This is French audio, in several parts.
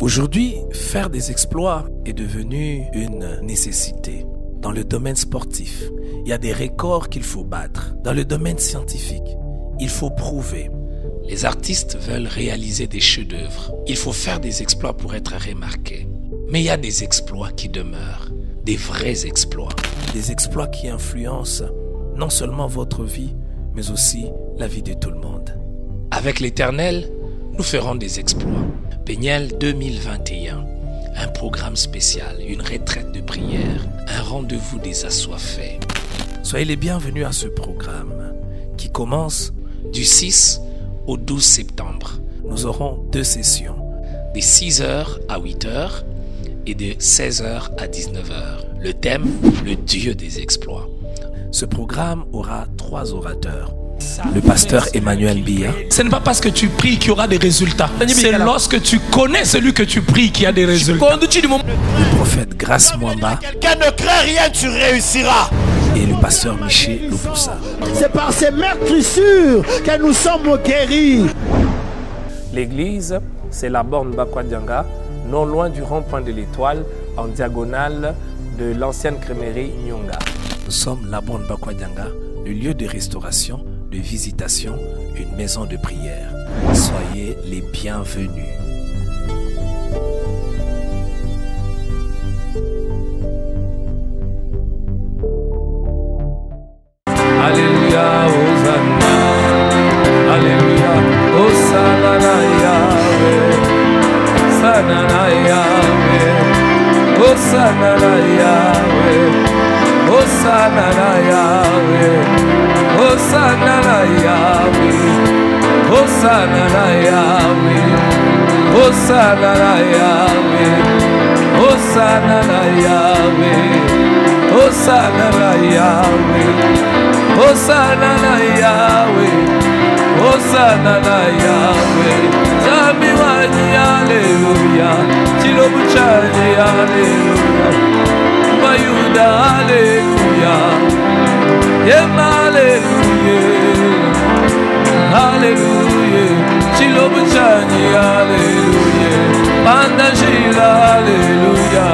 Aujourd'hui, faire des exploits est devenu une nécessité. Dans le domaine sportif, il y a des records qu'il faut battre. Dans le domaine scientifique, il faut prouver. Les artistes veulent réaliser des chefs-d'œuvre. Il faut faire des exploits pour être remarqué. Mais il y a des exploits qui demeurent, des vrais exploits. Des exploits qui influencent non seulement votre vie, mais aussi la vie de tout le monde. Avec l'Éternel, nous ferons des exploits. Péniel 2021, un programme spécial, une retraite de prière, un rendez-vous des assoiffés. Soyez les bienvenus à ce programme qui commence du 6 au 12 septembre. Nous aurons 2 sessions, de 6h à 8h et de 16h à 19h. Le thème, le Dieu des exploits. Ce programme aura 3 orateurs. Le pasteur Emmanuel Biya. Ce n'est pas parce que tu pries qu'il y aura des résultats. C'est lorsque tu connais celui que tu pries qu'il y a des résultats. Le prophète Grace Mwamba. Quelqu'un ne craint rien, tu réussiras. Et le pasteur Michel Lupusa. C'est par ces meurtrissures que nous sommes guéris. L'église, c'est la borne Bakwadianga, non loin du rond-point de l'Étoile, en diagonale de l'ancienne crémerie Nyonga. Nous sommes la borne Bakwadianga, le lieu de restauration, de visitation, une maison de prière. Soyez les bienvenus. Alléluia, Hosanna, Alléluia, Hosanna na Yahweh, Hosanna na Yahweh, Hosanna na Yahweh, Hosanna na Yahweh, Hosanna na Yahweh, Hosanna na Yahweh, Hosanna na Yahweh, Hosanna na Yahweh, Hosanna na Yahweh. Hosanna na Yahweh, Hosanna na Yahweh, Zambi wani haleluya, Chilobu chani haleluya, Mayuda haleluya, Yema haleluya, haleluya, Chilobu chani haleluya, Pandashila haleluya,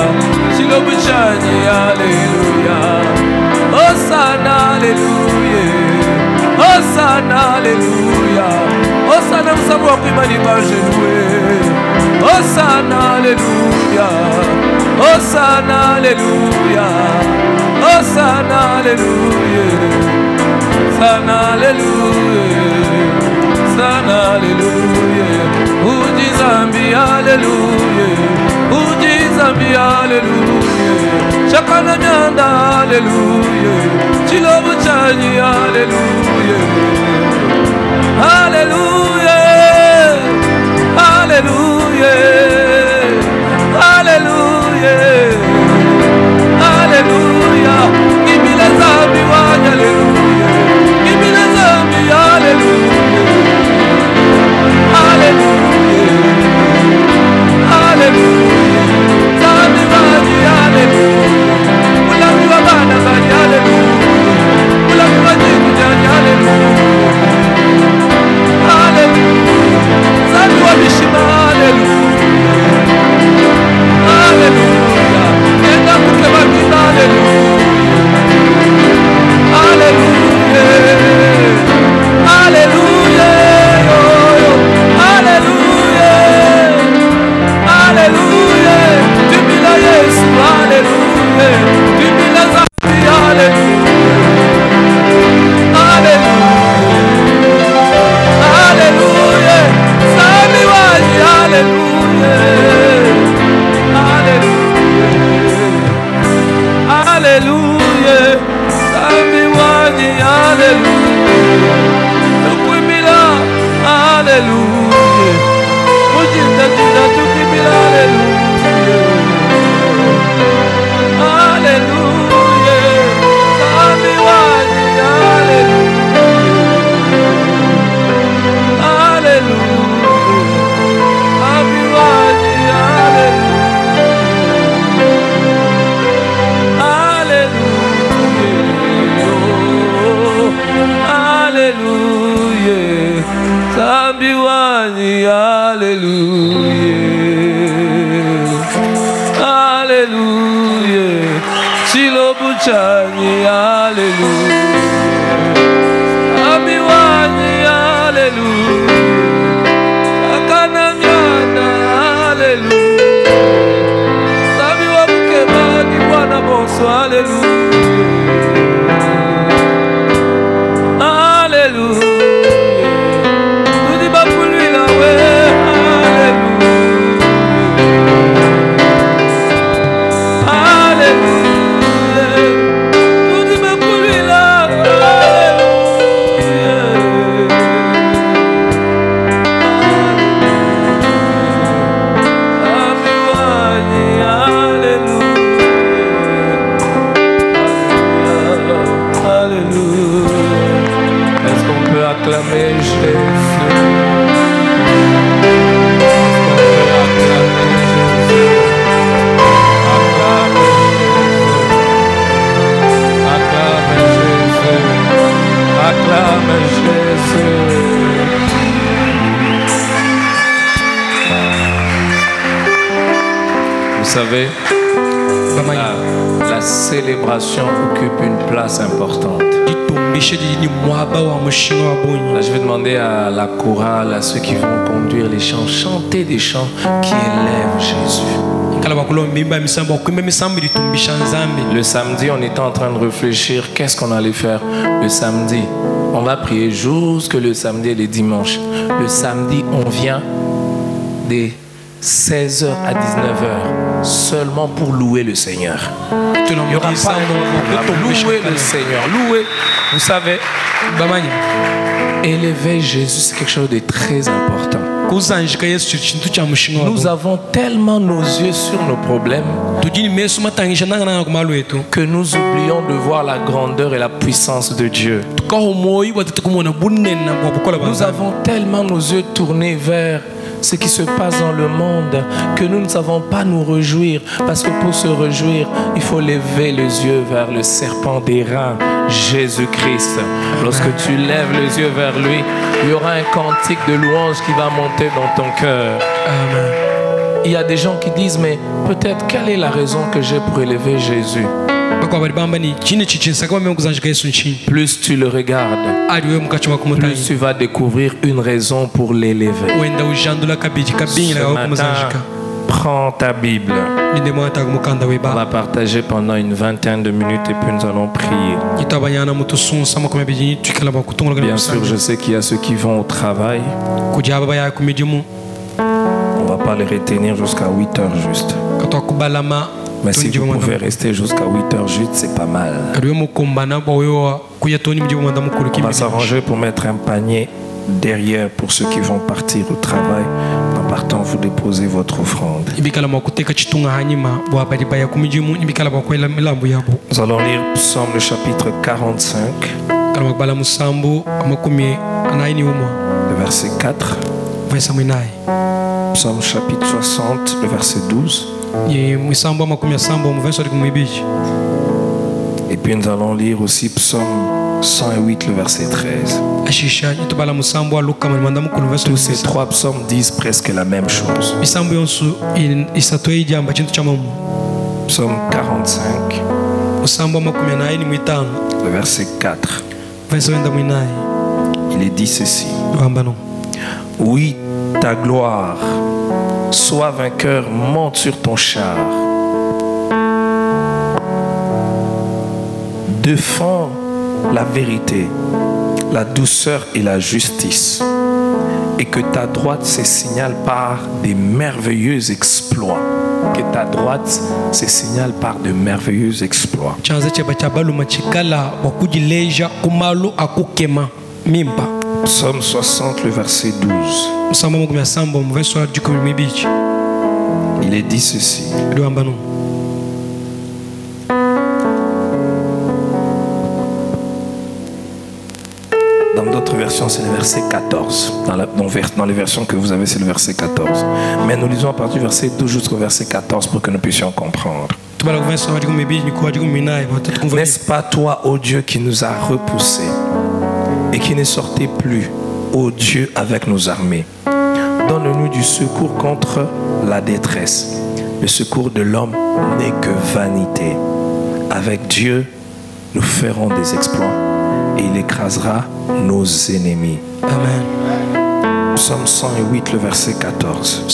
Chilobu chani haleluya. Hosanna, Alléluia. Hosanna, Alléluia. Hosanna, nous savons que Mani va jouer. Hosanna, Alléluia. Hosanna, Alléluia. Hosanna, Alléluia. Hosanna, Alléluia. Hosanna, Alléluia. Uji Zambi, Alléluia. Uji Zambi, Alléluia. Chakana mianda, Alléluia. Chilobu chani, Alléluia. Alléluia. Alléluia. Alléluia. Alléluia. Give me the zambi one, Alléluia. Give me the zambi, Alléluia. Alléluia. Alléluia. Zambi one, Alléluia. Alléluia. Chani, Alléluia. Abiwani, Alléluia. Akananyana, Alléluia. Sabiwa Mukebani, Bwana Boso, Alléluia. Alléluia. Nous dis pas pour lui là, ouais. Acclamer Jésus. Acclame Jésus. Vous savez, la célébration occupe une place importante. Là, je vais demander à la chorale, à ceux qui vont conduire les chants, chanter des chants qui élèvent Jésus. Le samedi, on était en train de réfléchir qu'est-ce qu'on allait faire le samedi. On va prier jusque le samedi et les dimanches. Le samedi, on vient des 16h à 19h seulement pour louer le Seigneur. Il n'y aura pas pour louer le Seigneur. Louer, vous savez, élever Jésus, c'est quelque chose de très important. Nous avons tellement nos yeux sur nos problèmes que nous oublions de voir la grandeur et la puissance de Dieu. Nous avons tellement nos yeux tournés vers ce qui se passe dans le monde que nous ne savons pas nous réjouir, parce que pour se réjouir il faut lever les yeux vers le serpent d'airain, Jésus-Christ. Lorsque tu lèves les yeux vers lui, il y aura un cantique de louange qui va monter dans ton cœur. Amen. Il y a des gens qui disent, mais peut-être quelle est la raison que j'ai pour élever Jésus? Plus tu le regardes, plus tu vas découvrir une raison pour l'élever. Ce matin, prends ta Bible. On va partager pendant une vingtaine de minutes et puis nous allons prier. Bien sûr, je sais qu'il y a ceux qui vont au travail. On ne va pas les retenir jusqu'à 8h juste. Mais si vous pouvez rester jusqu'à 8h juste, c'est pas mal. On va s'arranger pour mettre un panier derrière pour ceux qui vont partir au travail. En partant, vous déposez votre offrande. Nous allons lire Psaume le chapitre 45, le verset 4. Psaume chapitre 60, le verset 12. Et puis nous allons lire aussi Psaume 108, le verset 13. Tous ces trois psaumes disent presque la même chose. Psaume 45, le verset 4. Il est dit ceci. Oui, ta gloire, sois vainqueur, monte sur ton char. Défends la vérité, la douceur et la justice, et que ta droite se signale par des merveilleux exploits. Que ta droite se signale par de merveilleux exploits. Psaume 60, le verset 12. Il est dit ceci. Dans d'autres versions, c'est le verset 14. Dans les versions que vous avez, c'est le verset 14. Mais nous lisons à partir du verset 12 jusqu'au verset 14 pour que nous puissions comprendre. N'est-ce pas toi, ô Dieu, qui nous a repoussés et qui ne sortait plus, ô Dieu, avec nos armées? Donne-nous du secours contre la détresse. Le secours de l'homme n'est que vanité. Avec Dieu, nous ferons des exploits et il écrasera nos ennemis. Amen. Psaume 108, le verset 14.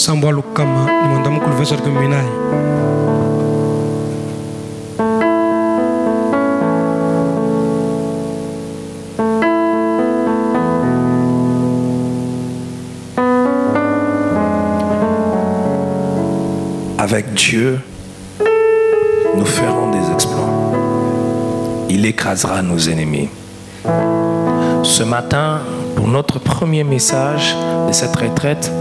Avec Dieu, nous ferons des exploits. Il écrasera nos ennemis. Ce matin, pour notre premier message de cette retraite,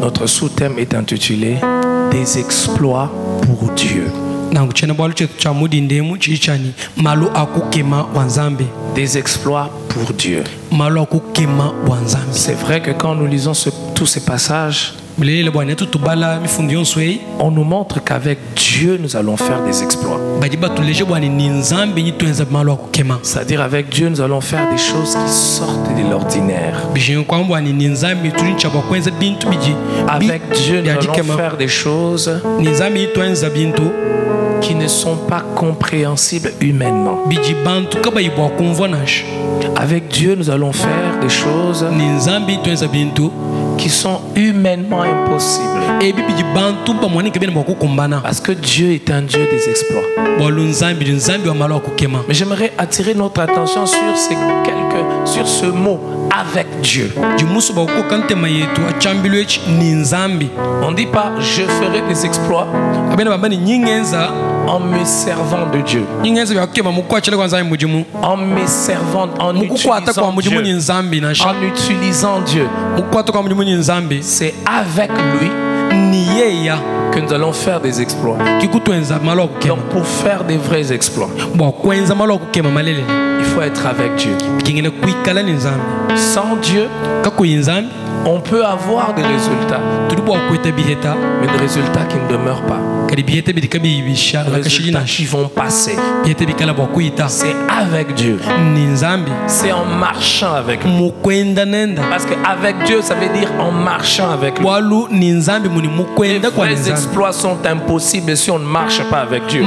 notre sous-thème est intitulé « Des exploits pour Dieu ». Des exploits pour Dieu. C'est vrai que quand nous lisons tous ces passages, on nous montre qu'avec Dieu nous allons faire des exploits. C'est-à-dire avec Dieu nous allons faire des choses qui sortent de l'ordinaire. Avec Dieu nous allons faire des choses qui ne sont pas compréhensibles humainement. Avec Dieu nous allons faire des choses qui sont humainement impossibles. Parce que Dieu est un Dieu des exploits. Mais j'aimerais attirer notre attention sur ce mot « avec Dieu ». On ne dit pas « je ferai des exploits » en me servant de Dieu. En me servant, en utilisant Dieu. C'est avec lui que nous allons faire des exploits. Donc pour faire des vrais exploits, il faut être avec Dieu. Sans Dieu, on peut avoir des résultats, mais des résultats qui ne demeurent pas. Des résultats qui vont passer. C'est avec Dieu. C'est en marchant avec lui. Parce qu'avec Dieu, ça veut dire en marchant avec lui. Les vrais exploits sont impossibles si on ne marche pas avec Dieu.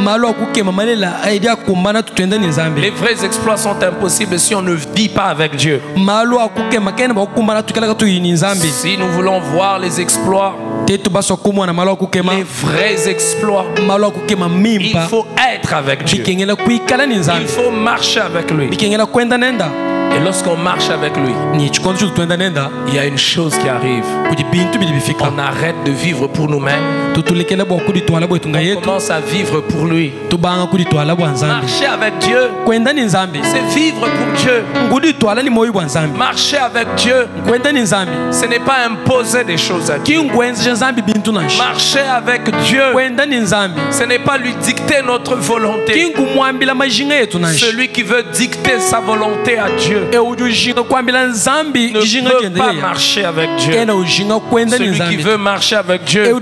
Les vrais exploits sont impossibles si on ne vit pas avec Dieu. Si nous voulons voir les exploits, les vrais exploits, il faut être avec Dieu. Il faut marcher avec lui. Et lorsqu'on marche avec lui, il y a une chose qui arrive. On arrête de vivre pour nous-mêmes. On commence à vivre pour lui. Marcher avec Dieu, c'est vivre pour Dieu. Marcher avec Dieu, ce n'est pas imposer des choses à Dieu. Marcher avec Dieu, ce n'est pas lui dicter notre volonté. Celui qui veut dicter sa volonté à Dieu ne peut pas marcher avec Dieu. Celui qui veut marcher avec Dieu, il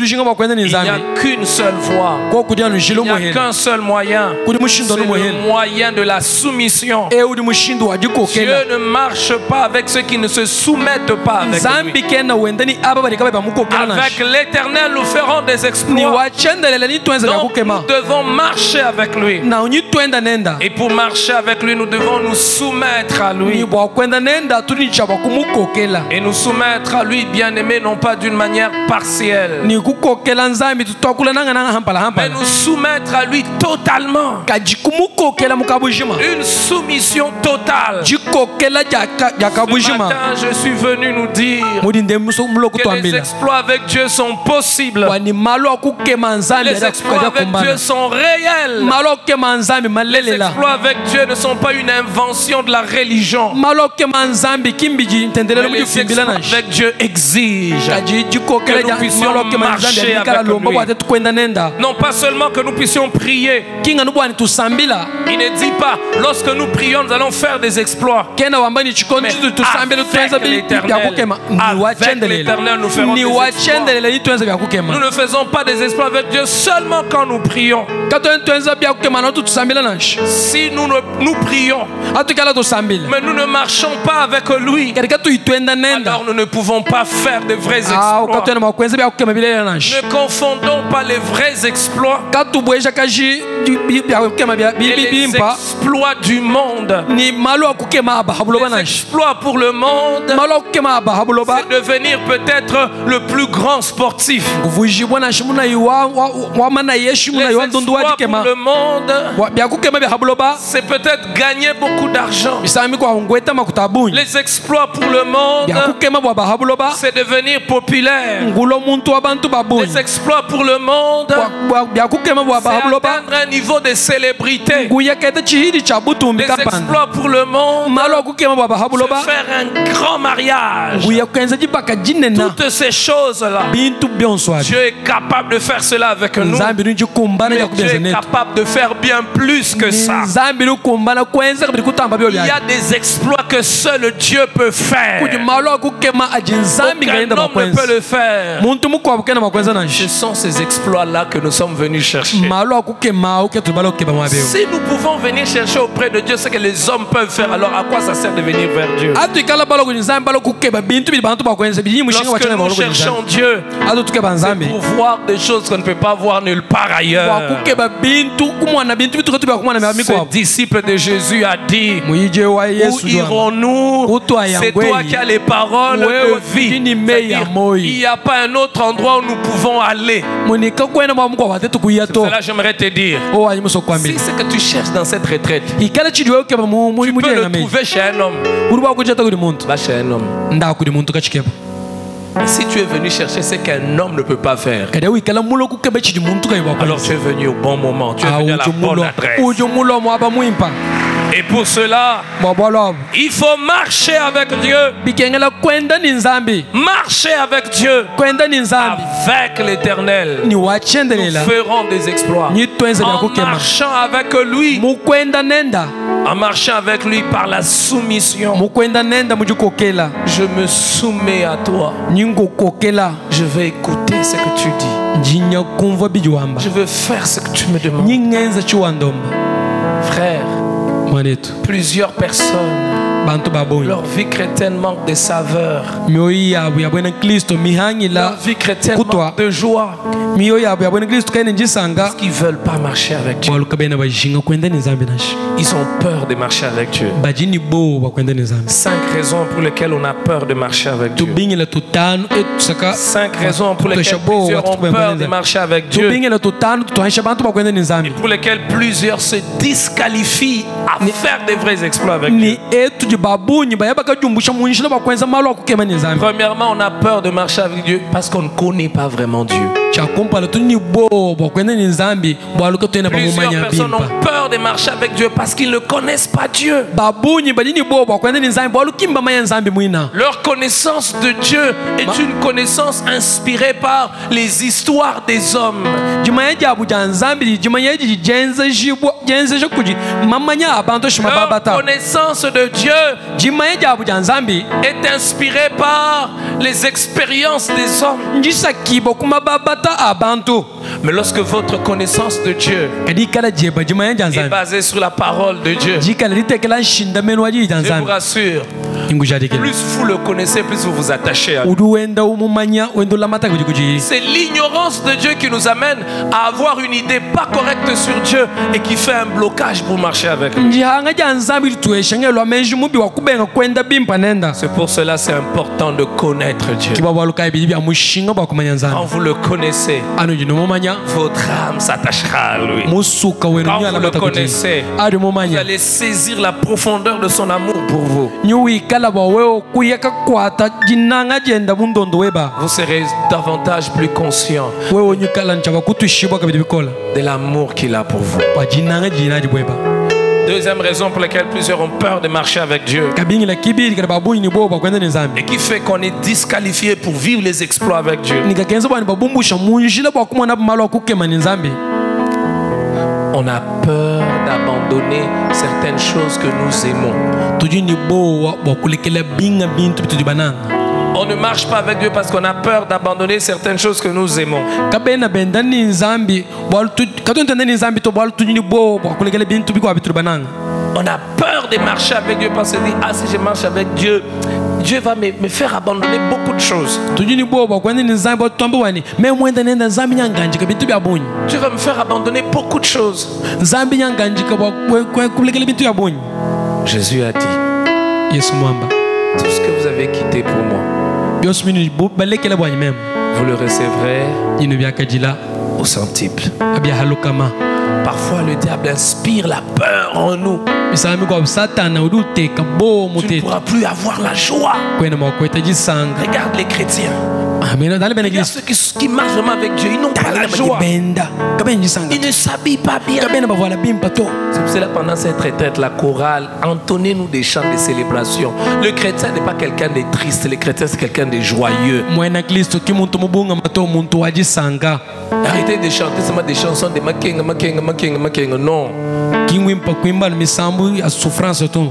n'y a qu'une seule voie. Il n'y a qu'un seul moyen. C'est le moyen de la soumission. Dieu ne marche pas avec ceux qui ne se soumettent pas avec lui. Avec l'Éternel, nous ferons des exploits. Donc, nous devons marcher avec lui. Et pour marcher avec lui, nous devons nous soumettre à lui. Et nous soumettre à lui, bien-aimé, non pas d'une manière partielle, mais nous soumettre à lui totalement. Une soumission totale. Ce matin, je suis venu nous dire que les exploits avec Dieu sont possibles. Les exploits avec Dieu sont réels. Les exploits avec Dieu ne sont pas une invention de la religion. Mais les exploits avec Dieu exigent que nous puissions marcher avec lui. Non pas seulement que nous puissions prier. Il ne dit pas lorsque nous prions nous allons faire des exploits. Mais avec l'Éternel nous ferons des exploits. Nous ne faisons pas des exploits avec Dieu seulement quand nous prions. Si nous prions, mais nous ne marchons pas avec lui, alors nous ne pouvons pas faire de vrais exploits. Ne confondons pas les vrais exploits et les exploits du monde. Les exploits pour le monde, c'est devenir peut-être le plus grand sportif. Les exploits pour le monde, c'est peut-être gagner beaucoup d'argent. Les exploits pour le monde, c'est devenir populaire. Les exploits pour le monde, c'est atteindre un niveau de célébrité. Les exploits pour le monde, c'est faire un grand mariage. Toutes ces choses-là, Dieu est capable de faire cela avec nous. Mais Dieu est capable de faire bien plus que ça. Il y a des exploits que seul Dieu peut faire. Aucun homme ne peut le faire. Ce sont ces exploits-là que nous sommes venus chercher. Si nous pouvons venir chercher auprès de Dieu ce que les hommes peuvent faire, alors à quoi ça sert de venir vers Dieu? Lorsque nous cherchons Dieu, c'est pour voir des choses qu'on ne peut pas voir nulle part ailleurs. Ce disciple de Jésus a dit: où irons-nous? C'est toi qui as les paroles de vie. Il n'y a pas un autre endroit où nous pouvons aller. Cela, j'aimerais te dire, si c'est que tu cherches dans cette retraite, tu peux le trouver chez un homme. Va chez un homme. Si tu es venu chercher ce qu'un homme ne peut pas faire, alors tu es venu au bon moment, tu es venu à la bonne adresse. Et pour cela, il faut marcher avec Dieu. Marcher avec Dieu. Avec l'Éternel, nous ferons des exploits. En marchant avec lui. En marchant avec lui par la soumission. Je me soumets à toi. Je vais écouter ce que tu dis. Je veux faire ce que tu me demandes. Frère, plusieurs personnes, leur vie chrétienne manque de saveur. Leur vie chrétienne manque de joie. Parce qu'ils ne veulent pas marcher avec Dieu. Ils ont peur de marcher avec Dieu. 5 raisons pour lesquelles on a peur de marcher avec Dieu. 5 raisons pour lesquelles plusieurs ont peur de marcher avec Dieu. Et pour lesquelles plusieurs se disqualifient à faire des vrais exploits avec Dieu. Premièrement, on a peur de marcher avec Dieu parce qu'on ne connaît pas vraiment Dieu. Plusieurs personnes ont peur de marcher avec Dieu parce qu'ils ne connaissent pas Dieu. Leur connaissance de Dieu est une connaissance inspirée par les histoires des hommes. Leur connaissance de Dieu est inspirée par les expériences des hommes. Mais lorsque votre connaissance de Dieu est basée sur la parole de Dieu, je vous rassure, plus vous le connaissez, plus vous vous attachez à lui. C'est l'ignorance de Dieu qui nous amène à avoir une idée pas correcte sur Dieu et qui fait un blocage pour marcher avec lui. C'est pour cela que c'est important de connaître Dieu. Quand vous le connaissez, votre âme s'attachera à lui. Quand vous le connaissez, vous allez saisir la profondeur de son amour pour vous. Vous serez davantage plus conscient de l'amour qu'il a pour vous. Deuxième raison pour laquelle plusieurs ont peur de marcher avec Dieu et qui fait qu'on est disqualifié pour vivre les exploits avec Dieu. On a peur d'abandonner certaines choses que nous aimons. On ne marche pas avec Dieu parce qu'on a peur d'abandonner certaines choses que nous aimons. On a peur de marcher avec Dieu parce qu'on dit, ah, si je marche avec Dieu, Dieu va me faire abandonner beaucoup de choses. Dieu va me faire abandonner beaucoup de choses. Jésus a dit, tout ce que vous avez quitté pour moi, vous le recevrez au centuple. Parfois le diable inspire la peur en nous. Tu ne pourras plus avoir la joie. Regarde les chrétiens. Regarde ceux qui marchent vraiment avec Dieu. Ils n'ont pas la joie. Ils ne s'habillent pas bien. C'est pour cela pendant cette retraite, la chorale, entonnez-nous des chants de célébration. Le chrétien n'est pas quelqu'un de triste. Le chrétien c'est quelqu'un de joyeux. Arrêtez de chanter seulement des chansons de makenga. Non.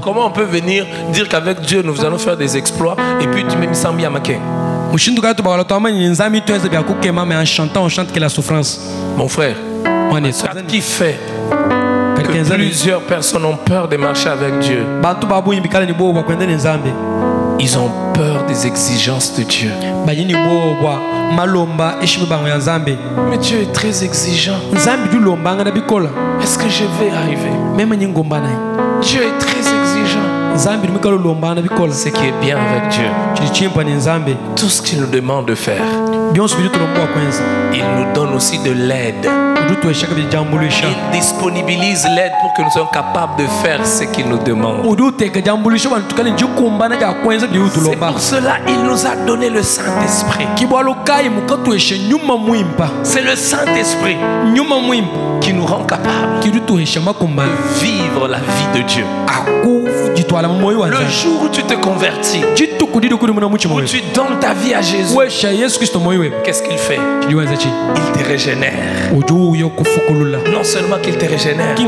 Comment on peut venir dire qu'avec Dieu nous allons faire des exploits et puis tu me mis à makenga? En chantant, on chante que la souffrance. Mon frère, qui fait que plusieurs personnes ont peur de marcher avec Dieu? Ils ont peur des exigences de Dieu. Mais Dieu est très exigeant. Est-ce que je vais arriver? Dieu est très exigeant. Ce qui est bien avec Dieu, tout ce qu'il nous demande de faire, il nous donne aussi de l'aide. Il disponibilise l'aide pour que nous soyons capables de faire ce qu'il nous demande. C'est pour cela qu'il nous a donné le Saint-Esprit. C'est le Saint-Esprit qui nous rend capables de vivre la vie de Dieu. Le jour où tu te convertis, où tu donnes ta vie à Jésus, qu'est-ce qu'il fait? Il te régénère. Non seulement qu'il te régénère, il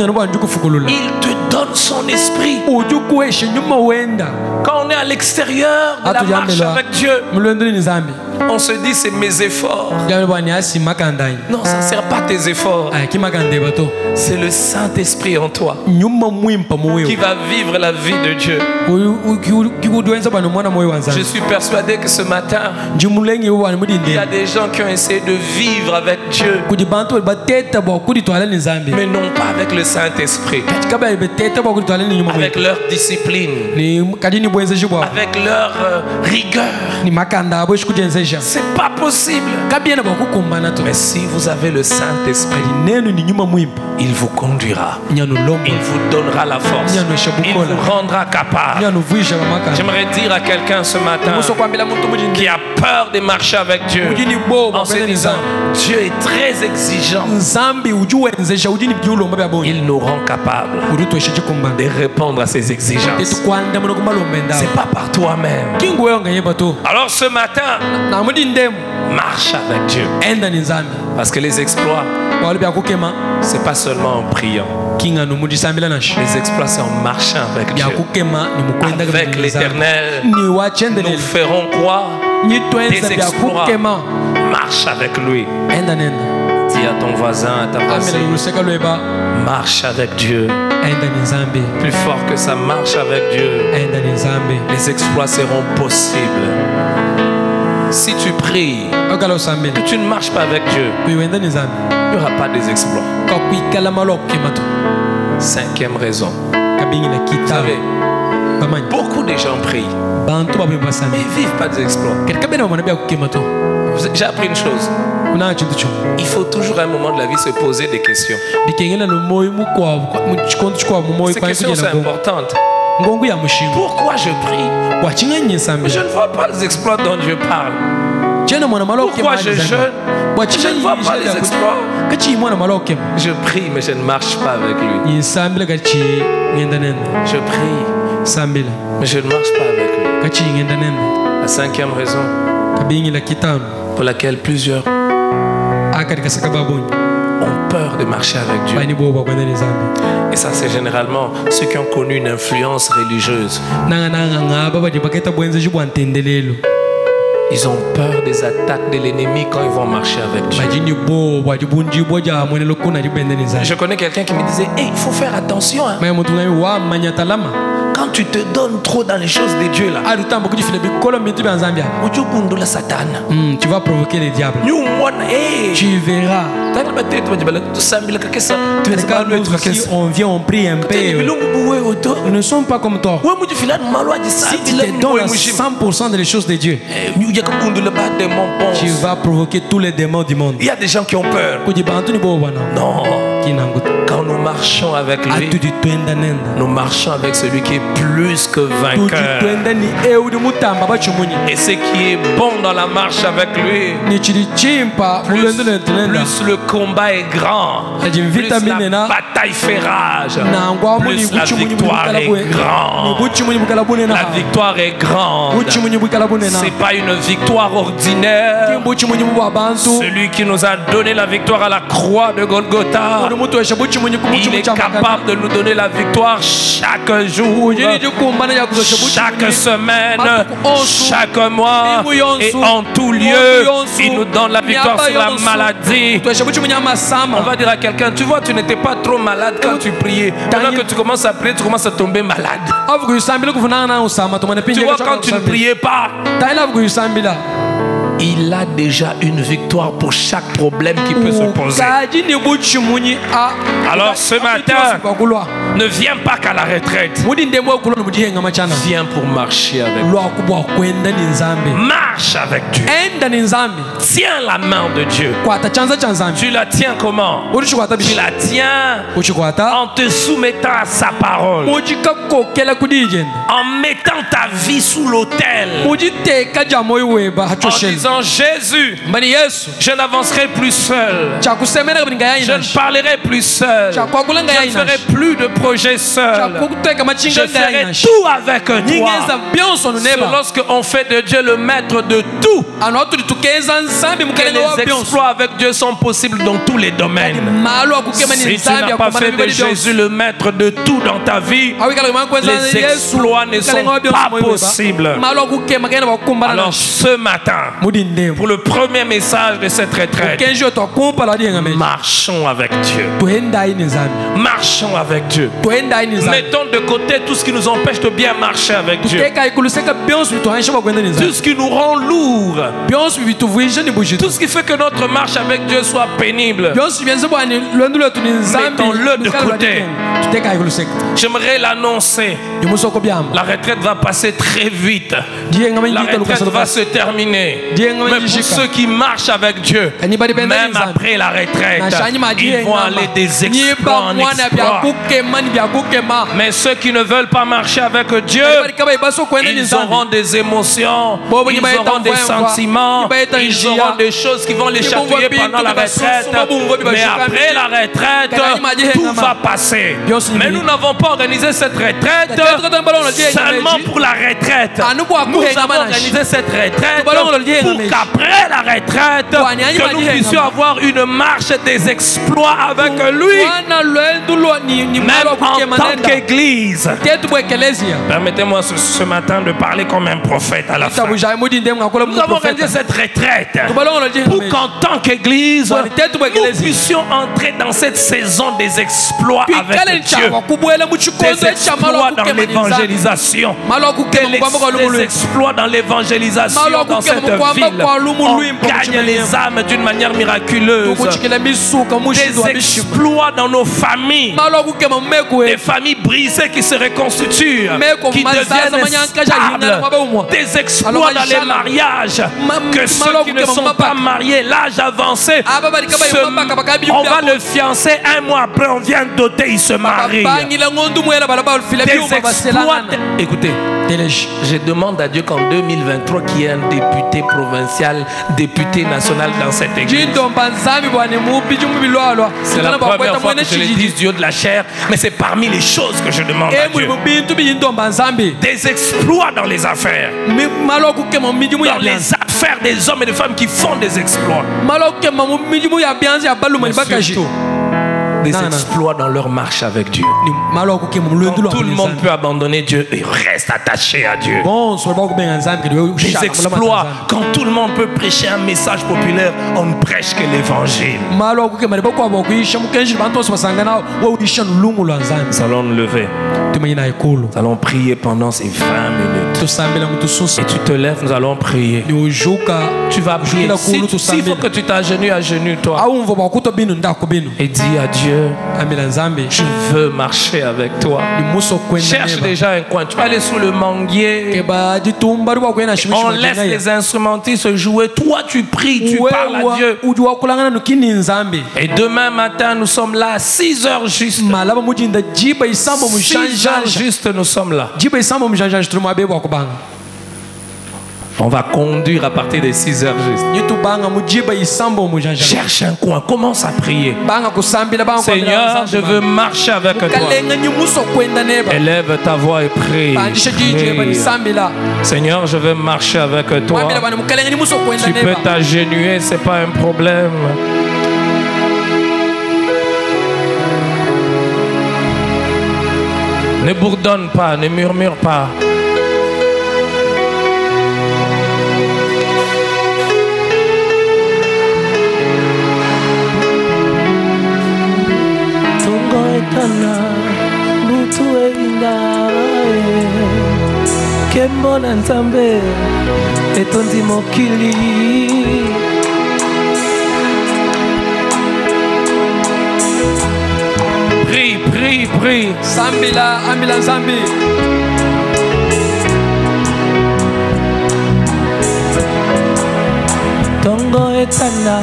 te donne son esprit. Quand on est à l'extérieur de la marche avec Dieu, on se dit c'est mes efforts. Non, ça ne sert pas tes efforts. C'est le Saint-Esprit en toi qui va vivre la vie de Dieu. Je suis persuadé que ce matin, il y a des gens qui ont essayé de vivre avec Dieu, mais non pas avec le Saint-Esprit, avec leur discipline, avec leur rigueur. C'est pas possible. Mais si vous avez le Saint-Esprit, il vous conduira, il vous donnera la force, il vous rendra capable. J'aimerais dire à quelqu'un ce matin qui a peur de marcher avec Dieu en se disant, Dieu est très exigeant. Il nous rend capable de répondre à ses exigences. C'est pas par toi-même. Alors ce matin, marche avec Dieu. Parce que les exploits, c'est pas seulement en priant. Les exploits, c'est en marchant avec Dieu. Avec l'Éternel, nous ferons quoi? Des exploits. Marche avec lui. Dis à ton voisin, à ta voisine, marche avec Dieu. Plus fort que ça, marche avec Dieu. Les exploits seront possibles. Si tu pries, que tu ne marches pas avec Dieu, il n'y aura pas des exploits. Cinquième raison. Vous savez, beaucoup de gens prient, mais ils ne vivent pas des exploits. J'ai appris une chose. Il faut toujours à un moment de la vie se poser des questions. Ces questions sont importantes. Pourquoi je prie? Je ne vois pas les exploits dont Dieu parle. Pourquoi je jeûne? Je ne vois pas les exploits. Je prie mais je ne marche pas avec lui. Je prie mais je ne marche pas avec lui. La cinquième raison pour laquelle plusieurs ont peur de marcher avec Dieu. Et ça, c'est généralement ceux qui ont connu une influence religieuse. Ils ont peur des attaques de l'ennemi quand ils vont marcher avec Dieu. Je connais quelqu'un qui me disait, hey, il faut faire attention. Hein. Quand tu te donnes trop dans les choses de Dieu là, tu vas provoquer les diables. Tu verras. On vient, on prie un peu. Nous ne sommes pas comme toi. Si tu te donnes à 100% des choses de Dieu, tu vas provoquer tous les démons du monde. Il y a des gens qui ont peur. Non. Quand nous marchons avec lui, nous marchons avec celui qui est plus que vainqueur. Et ce qui est bon dans la marche avec lui, plus le combat est grand, plus la bataille fait rage, plus la victoire est grande. La victoire est grande. C'est pas une victoire ordinaire. Celui qui nous a donné la victoire à la croix de Golgotha, il est capable de nous donner la victoire chaque jour, chaque semaine, chaque mois et en tout lieu. Il nous donne la victoire sur la maladie. On va dire à quelqu'un, tu vois, tu n'étais pas trop malade quand tu priais. Pendant que tu commences à prier, tu commences à tomber malade. Tu vois, quand tu ne priais pas, il a déjà une victoire pour chaque problème qui peut se poser. Alors ce matin, ne viens pas qu'à la retraite. Viens pour marcher avec Dieu. Marche avec Dieu. Tiens la main de Dieu. Tu la tiens comment? Tu la tiens en te soumettant à sa parole, en mettant ta vie sous l'autel, en disant Jésus, je n'avancerai plus seul, je ne parlerai plus seul, je ne ferai plus de projet seul, je ferai tout avec toi. Lorsque on fait de Dieu le maître de tout, que les exploits avec Dieu sont possibles dans tous les domaines. Si tu n'as pas fait de Jésus le maître de tout dans ta vie, les exploits ne sont pas possibles. Alors ce matin, pour le premier message de cette retraite, marchons avec Dieu. Marchons avec Dieu. Mettons de côté tout ce qui nous empêche de bien marcher avec Dieu, tout ce qui nous rend lourd, tout ce qui fait que notre marche avec Dieu soit pénible. Mettons-le de côté. J'aimerais l'annoncer. La retraite va passer très vite. La retraite va se terminer. Mais pour ceux qui marchent avec Dieu, même après la retraite, ils vont aller des exploits en exploits. Mais ceux qui ne veulent pas marcher avec Dieu, ils auront des émotions, ils auront des sentiments, ils auront des choses qui vont les chatouiller pendant la retraite. Mais après la retraite, tout va passer. Mais nous n'avons pas organisé cette retraite seulement pour la retraite. Nous avons organisé cette retraite pour qu'après la retraite, que nous puissions avoir une marche des exploits avec lui, même en tant qu'Église. Permettez-moi ce matin de parler comme un prophète à la fin. Nous avons organisé cette retraite pour qu'en tant qu'Église, nous puissions entrer dans cette saison des exploits avec Dieu. Des exploits dans l'évangélisation. Des exploits dans l'évangélisation dans cette ville. On gagne les âmes d'une manière miraculeuse. Des exploits dans nos familles. Des familles brisées qui se reconstituent, qui deviennent stables. Des exploits dans les mariages. Que ceux qui ne sont pas mariés, l'âge avancé, on va le fiancer, un mois après on vient de doter, il se marie. Des exploits. Écoutez, je demande à Dieu qu'en 2023 qu'il y ait un député provincial, député national dans cette église. C'est la première fois que je le dis du haut de la chair, mais c'est parmi les choses que je demande à Dieu. Des exploits dans les affaires. Dans les affaires des hommes et des femmes qui font des exploits. Mais surtout, des exploits dans leur marche avec Dieu. Quand tout le monde peut abandonner Dieu, il reste attaché à Dieu. Des exploits, quand tout le monde peut prêcher un message populaire, on ne prêche que l'évangile. Nous allons nous lever. Nous allons prier pendant ces 20 minutes. Et tu te lèves, nous allons prier. Tu vas prier. S'il faut que tu t'agenouilles à genoux, toi. Et dis à Dieu, je veux marcher avec toi. Cherche déjà un coin. Tu vas aller sous le manguier. On laisse les instrumentistes jouer. Toi, tu pries, tu parles à Dieu. Et demain matin, nous sommes là à 6 heures juste. 6 heures juste, nous sommes là. On va conduire à partir des 6 heures juste. Cherche un coin, commence à prier. Seigneur, je veux marcher avec toi. Élève ta voix et prie. Seigneur, je veux marcher avec toi. Tu peux t'agenouiller, c'est pas un problème. Ne bourdonne pas, ne murmure pas. Kembo na Nzambe etondi mokili. Prie, prie, prie. Sambila, ambila Nzambe. Tongo etana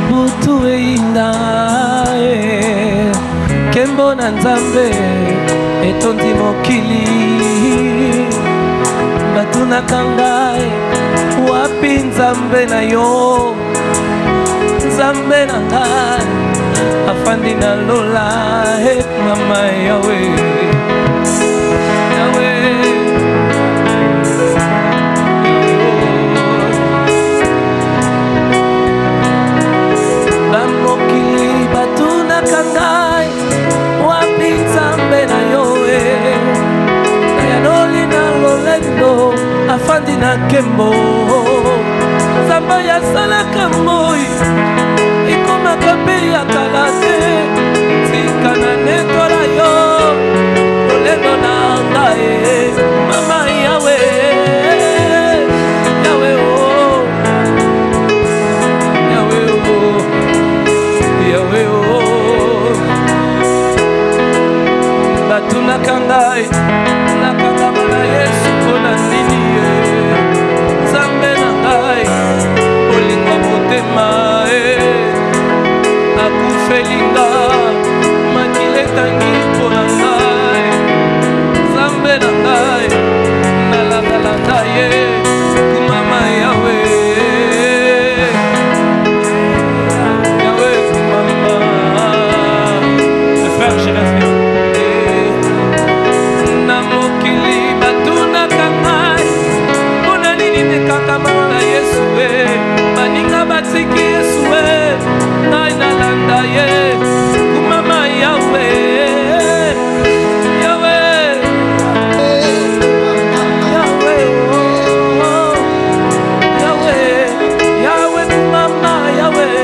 butu einda. Kembo na Nzambe etondi mokili. Batuna kangai wapi Nzambe na yo. Nzambe na ngai afandi na lola he mama Yahweh. Yahweh bamokili batuna kangai wapi Nzambe na yo. Afandi na kembo Nzambe ya salaka moi ikomaka pe ya kala te tika na netola yo olendo na ngai mama Yahweh. Yahweh oh Yahweh oh Yahweh oh batuna kangai nakanga mala Yesu kona nini Nzambe na ngai olingo motema akufelinga makile tangi mpona ngai Nzambe na ngai nalandalanda ye kumama Yahweh. Yahweh kumama le frère je reste bien. Baninga batiki Yesu ngai nalanda ye kumama Yahweh. Yahweh Yahweh oh Yahweh Yahweh kumama Yahweh.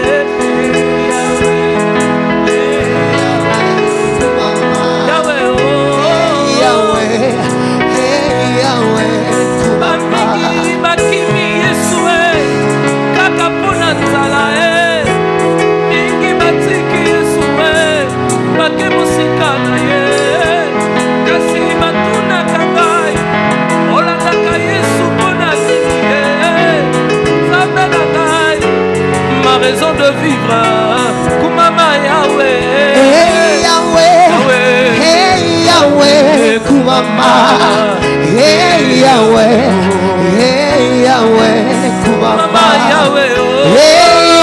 Yahweh oh Yahweh Yahweh bamiki bakimi Yesu kaka pona nzala mingi batiki Yesu bake mosika na ye kasi batunaka ngai olandaka Yesu mpona nini Nzambe na ngai ma raison de vivre kumama Yahweh. Yahweh Yahweh kumama Yahweh Yahweh kumama Yahweh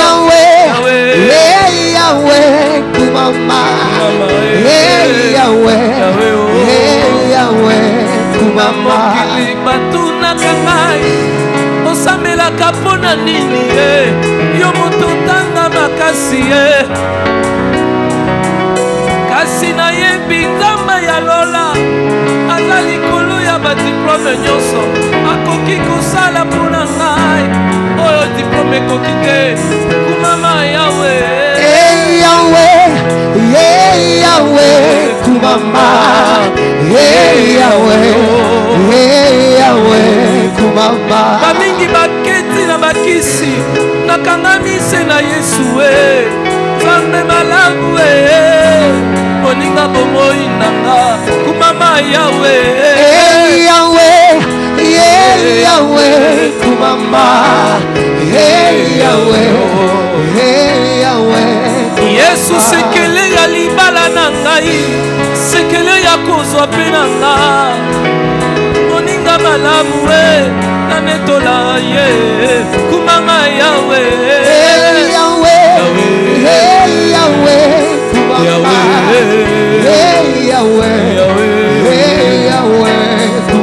Yahweh Yahweh kumama Yahweh Yahweh kumama. Batunaka ngai osambelaka mpona nini yo moto tanga makasi kasi nayebi nzambe ya lola aza likolo ya badiplome nyonso akoki kosala mpona ngai oyo diplome ekoki te kumama yawe Yahweh, Yahweh, kumama, Yahweh, Yahweh, kumama. bamingi baketi na bakisi nakangami se na Yesu nzambe malamu moninga bomoi nanga kumama yawe Yahweh, Yahweh, kumama, Yahweh, Yahweh. Yesu sekele ya libala na ngai sekele ya kozwa mpe na nga moninga malamu nanetola ye kumama yawe Yahweh, Yahweh, kumama, Yahweh,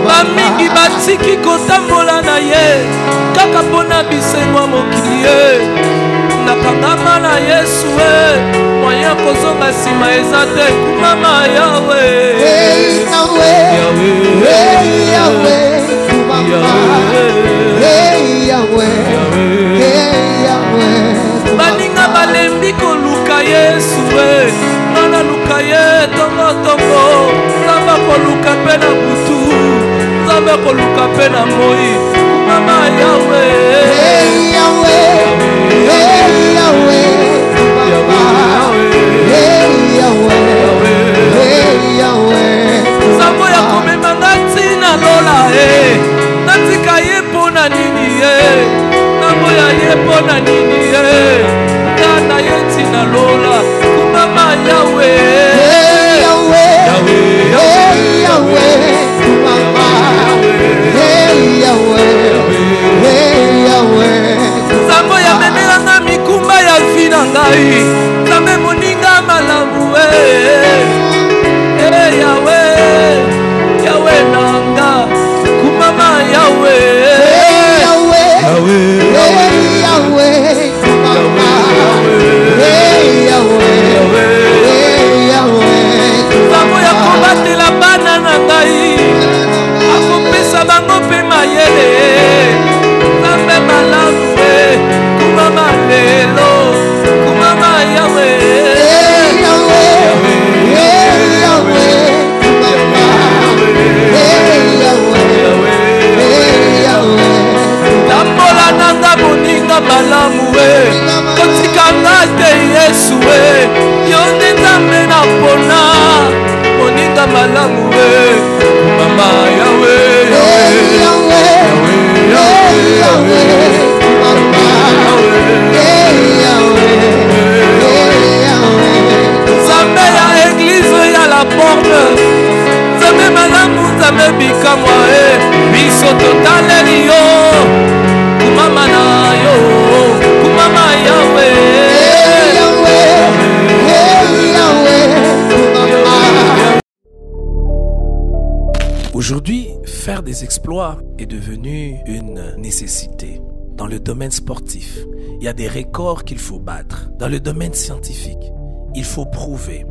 bamingi batiki kotambola na ye kaka mpona bisengo mokili ye nakangama na Yesu moyen kozonga nsima eza te kumama yawe baninga balembi koluka Yesu ngana luka ye tongotongo nzambe koluka mpe na butu nzambe koluka mpe na moi kumama yawe nzambo ya komema nga ntina lola natika ye mpo na nini nzambo ya ye mpo na nini nga na ye ntina lola kumama yawe nzambo ya memelanga mikumba ya vi na ngai nzambe moninga malamu yawe yawe nanga kumama yawe nzambo ya kobatela bana na ngai akopesa bango mpe mayele nzambe malamu kumama lelo kumama yawe tambola nanga moninga malamu kotikanga te Yesu yo nde nzambe na mpona moninga malamu mama yawe nzambe ya eglize ya la porte nzambe malamu nzambe bikamwa biso totaleli yo kumama na yo kumama yawe Aujourd'hui, faire des exploits est devenu une nécessité. Dans le domaine sportif, il y a des records qu'il faut battre. Dans le domaine scientifique, il faut prouver.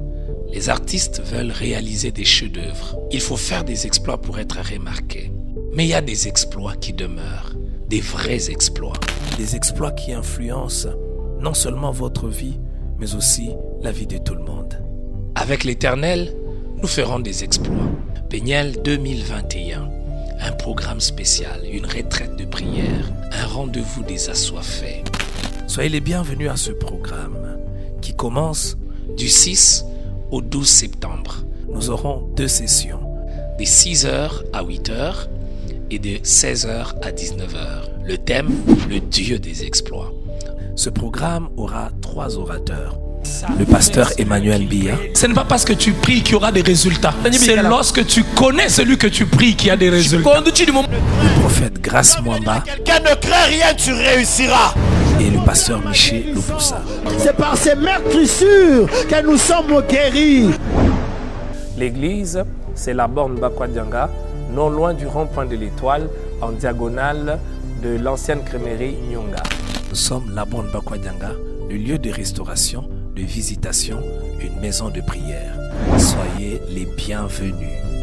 Les artistes veulent réaliser des chefs-d'œuvre. Il faut faire des exploits pour être remarqué. Mais il y a des exploits qui demeurent, des vrais exploits. Des exploits qui influencent non seulement votre vie, mais aussi la vie de tout le monde. Avec l'Éternel, nous ferons des exploits. Péniel 2021, un programme spécial, une retraite de prière, un rendez-vous des assoiffés. Soyez les bienvenus à ce programme qui commence du 6 au 12 septembre. Nous aurons 2 sessions, de 6h à 8h et de 16h à 19h. Le thème, le Dieu des exploits. Ce programme aura 3 orateurs. Le pasteur Emmanuel Biya. Ce n'est pas parce que tu pries qu'il y aura des résultats. C'est lorsque tu connais celui que tu pries qu'il y a des résultats. Le prophète Grace Mwamba. Quelqu'un ne craint rien, tu réussiras. Et le pasteur Michel Loupoussa. C'est par ces meurtrissures que nous sommes guéris. L'église, c'est la borne Bakwadianga, non loin du rond-point de l'Étoile, en diagonale de l'ancienne crémerie Nyonga. Nous sommes la borne Bakwadianga, le lieu de restauration de visitation, une maison de prière. Soyez les bienvenus.